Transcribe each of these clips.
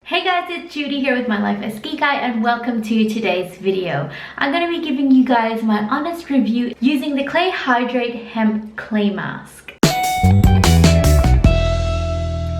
Hey guys, it's Judy here with my Life as Kikay and welcome to today's video. I'm going to be giving you guys my honest review using the ClayHydrate Hemp Clay Mask.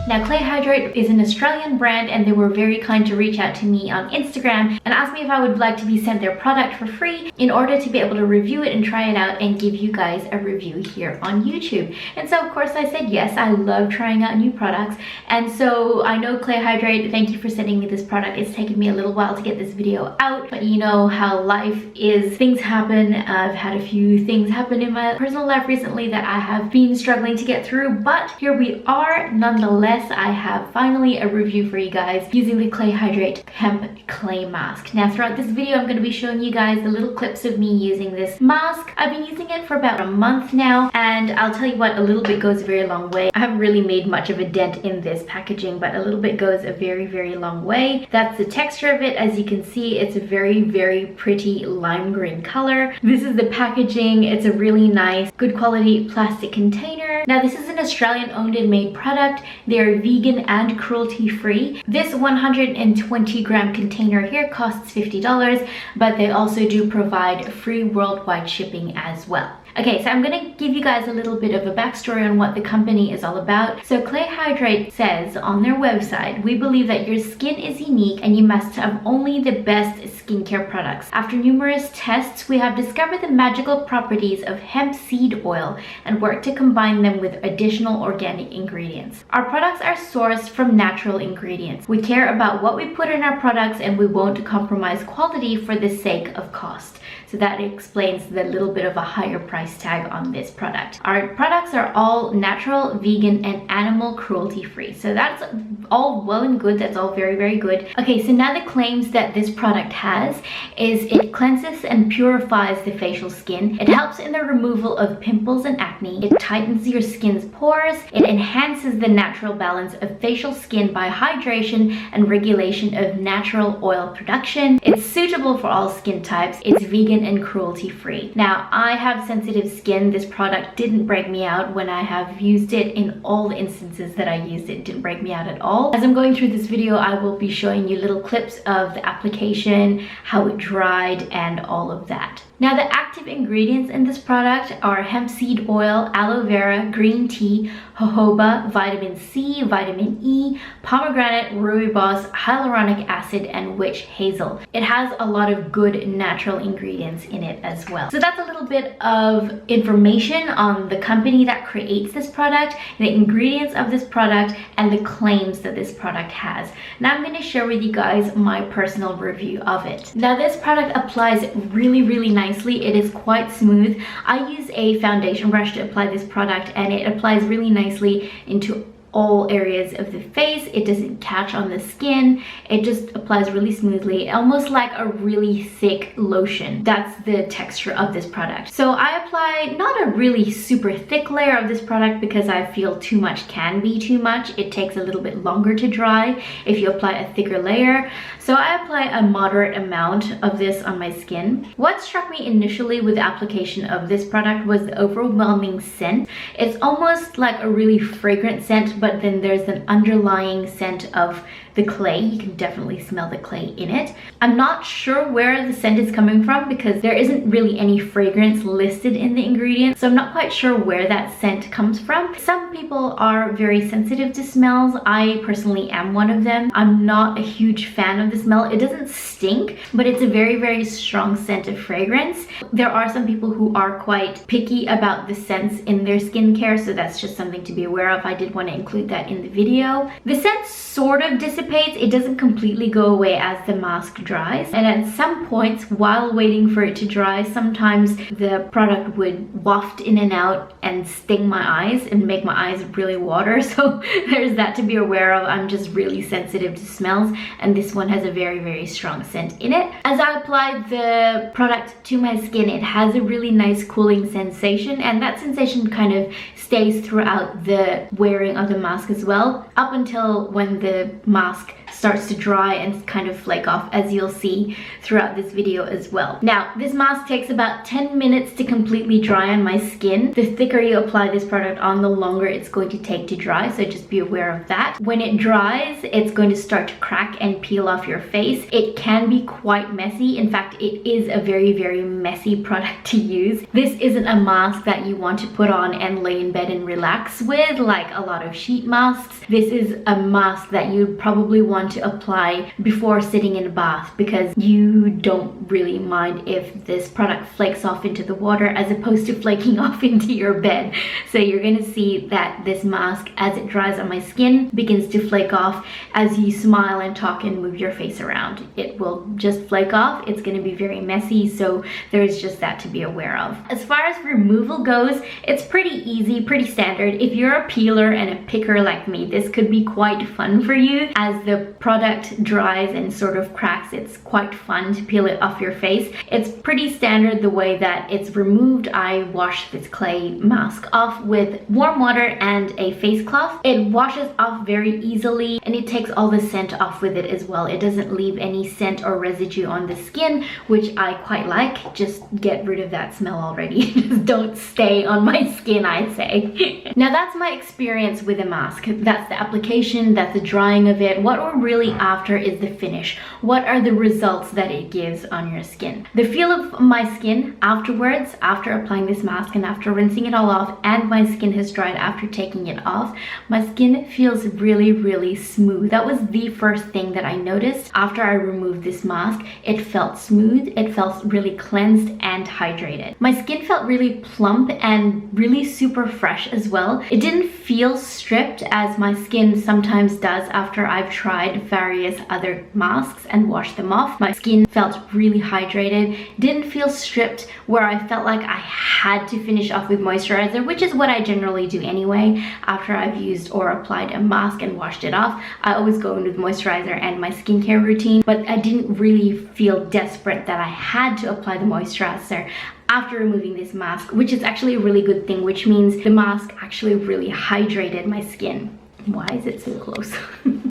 Now, ClayHydrate is an Australian brand and they were very kind to reach out to me on Instagram and ask me if I would like to be sent their product for free in order to be able to review it and try it out and give you guys a review here on YouTube. And so of course I said yes. I love trying out new products, and so I know ClayHydrate, thank you for sending me this product. It's taken me a little while to get this video out, but you know how life is, things happen. I've had a few things happen in my personal life recently that I have been struggling to get through, but here we are nonetheless. I have finally a review for you guys using the ClayHydrate Hemp Clay Mask. Now throughout this video I'm going to be showing you guys the little clips of me using this mask. I've been using it for about a month now, and I'll tell you what, a little bit goes a very long way. I haven't really made much of a dent in this packaging, but a little bit goes a very long way. That's the texture of it. As you can see, it's a very pretty lime green color. This is the packaging. It's a really nice, good quality plastic container. Now this is an Australian owned and made product. They're vegan and cruelty free. This 120 gram container here costs $50, but they also do provide free worldwide shipping as well. Okay, so I'm going to give you guys a little bit of a backstory on what the company is all about. So ClayHydrate says on their website, we believe that your skin is unique and you must have only the best skincare products. After numerous tests, we have discovered the magical properties of hemp seed oil and worked to combine them with additional organic ingredients. Our products are sourced from natural ingredients. We care about what we put in our products and we won't compromise quality for the sake of cost. So that explains the little bit of a higher price tag on this product. Our products are all natural, vegan, and animal cruelty free. So that's all well and good. That's all very good. Okay, so now the claims that this product has is it cleanses and purifies the facial skin. It helps in the removal of pimples and acne. It tightens your skin's pores. It enhances the natural balance of facial skin by hydration and regulation of natural oil production. It's suitable for all skin types. It's vegan and cruelty free. Now, I have sensitive skin. This product didn't break me out when I have used it. In all the instances that I used it, it didn't break me out at all. As I'm going through this video, I will be showing you little clips of the application, how it dried, and all of that. Now, the active ingredients in this product are hemp seed oil, aloe vera, green tea, jojoba, vitamin C, vitamin E, pomegranate, rooibos, hyaluronic acid, and witch hazel. It has a lot of good natural ingredients in it as well. So that's a little bit of information on the company that creates this product, the ingredients of this product, and the claims that this product has. Now I'm going to share with you guys my personal review of it. Now this product applies really nicely. It is quite smooth. I use a foundation brush to apply this product and it applies really nicely into all areas of the face. It doesn't catch on the skin. It just applies really smoothly, almost like a really thick lotion. That's the texture of this product. So I apply not a really super thick layer of this product because I feel too much can be too much. It takes a little bit longer to dry if you apply a thicker layer. So I apply a moderate amount of this on my skin. What struck me initially with the application of this product was the overwhelming scent. It's almost like a really fragrant scent, but then there's an underlying scent of the clay. You can definitely smell the clay in it. I'm not sure where the scent is coming from because there isn't really any fragrance listed in the ingredients, so I'm not quite sure where that scent comes from. Some people are very sensitive to smells. I personally am one of them. I'm not a huge fan of the smell. It doesn't stink, but it's a very strong scent of fragrance. There are some people who are quite picky about the scents in their skincare, so that's just something to be aware of. I did want to include that in the video. The scent sort of dissipates. It doesn't completely go away as the mask dries, and at some points while waiting for it to dry, sometimes the product would waft in and out and sting my eyes and make my eyes really water. So there's that to be aware of. I'm just really sensitive to smells, and this one has a very strong scent in it. As I apply the product to my skin, it has a really nice cooling sensation, and that sensation kind of stays throughout the wearing of the mask as well, up until when the mask starts to dry and kind of flake off, as you'll see throughout this video as well. Now, this mask takes about 10 minutes to completely dry on my skin. The thicker you apply this product on, the longer it's going to take to dry, so just be aware of that. When it dries, it's going to start to crack and peel off your face. It can be quite messy. In fact, it is a very, very messy product to use. This isn't a mask that you want to put on and lay in bed and relax with, like a lot of sheet masks. This is a mask that you'd probably want to apply before sitting in a bath, because you don't really mind if this product flakes off into the water as opposed to flaking off into your bed. So you're gonna see that this mask, as it dries on my skin, begins to flake off as you smile and talk and move your face around. It will just flake off. It's gonna be very messy, so there's just that to be aware of. As far as removal goes, it's pretty easy, pretty standard. If you're a peeler and a picker like me, this could be quite fun for you. As the product dries and sort of cracks, it's quite fun to peel it off your face. It's pretty standard the way that it's removed. I wash this clay mask off with warm water and a face cloth. It washes off very easily, and it takes all the scent off with it as well. It doesn't leave any scent or residue on the skin, which I quite like. Just get rid of that smell already. Just don't stay on my skin, I'd say. Now that's my experience with a mask. That's the application, that's the drying of it. What we're really after is the finish. What are the results that it gives on your skin? The feel of my skin afterwards, after applying this mask and after rinsing it all off, and my skin has dried after taking it off, my skin feels really, really smooth. That was the first thing that I noticed after I removed this mask. It felt smooth, it felt really cleansed and hydrated. My skin felt really plump and really super fresh as well. It didn't feel stripped as my skin sometimes does after I've tried various other masks and washed them off. My skin felt really hydrated, didn't feel stripped where I felt like I had to finish off with moisturizer, which is what I generally do anyway. After I've used or applied a mask and washed it off, I always go in with moisturizer and my skincare routine, but I didn't really feel desperate that I had to apply the moisturizer after removing this mask, which is actually a really good thing, which means the mask actually really hydrated my skin. Why is it so close?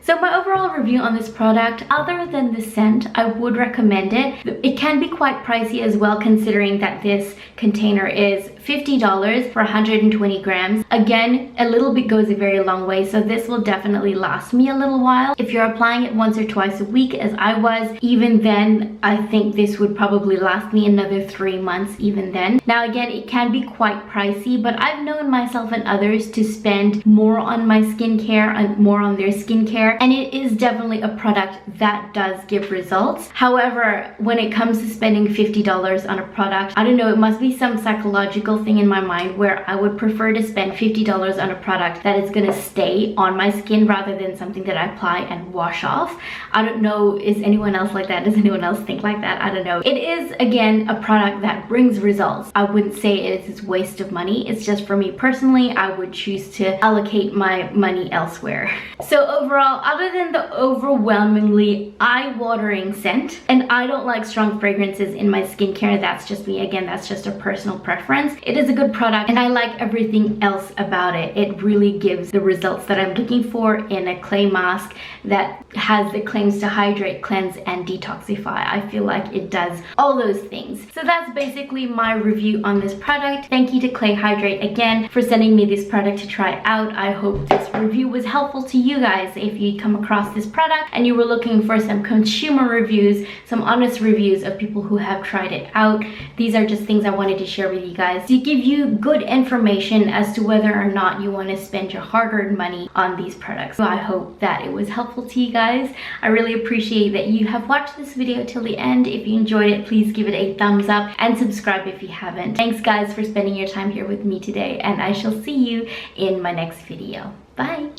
So my overall review on this product, other than the scent, I would recommend it. It can be quite pricey as well, considering that this container is $50 for 120 grams. Again, a little bit goes a very long way, so this will definitely last me a little while. If you're applying it once or twice a week, as I was, even then, I think this would probably last me another 3 months even then. Now again, it can be quite pricey, but I've known myself and others to spend more on my skincare and more on their skincare, and it is definitely a product that does give results. However, when it comes to spending $50 on a product, I don't know, it must be some psychological thing in my mind where I would prefer to spend $50 on a product that is gonna stay on my skin rather than something that I apply and wash off. I don't know, is anyone else like that? Does anyone else think like that? I don't know. It is, again, a product that brings results. I wouldn't say it is a waste of money. It's just, for me personally, I would choose to allocate my money elsewhere. So overall, other than the overwhelmingly eye-watering scent, and I don't like strong fragrances in my skincare, that's just me. Again, that's just a personal preference. It is a good product and I like everything else about it. It really gives the results that I'm looking for in a clay mask that has the claims to hydrate, cleanse, and detoxify. I feel like it does all those things. So that's basically my review on this product. Thank you to ClayHydrate again for sending me this product to try out. I hope this review was helpful to you guys if you come across this product and you were looking for some consumer reviews, some honest reviews of people who have tried it out. These are just things I wanted to share with you guys to give you good information as to whether or not you want to spend your hard-earned money on these products. So I hope that it was helpful to you guys. I really appreciate that you have watched this video till the end. If you enjoyed it, please give it a thumbs up and subscribe if you haven't. Thanks guys for spending your time here with me today, and I shall see you in my next video. Bye!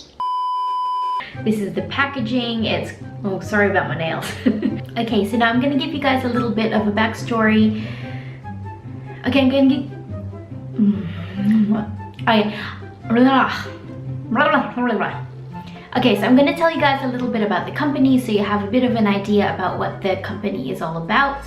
This is the packaging. It's, oh, sorry about my nails. Okay, so now I'm gonna give you guys a little bit of a backstory. Okay, I'm gonna give... Okay, so I'm gonna tell you guys a little bit about the company so you have a bit of an idea about what the company is all about.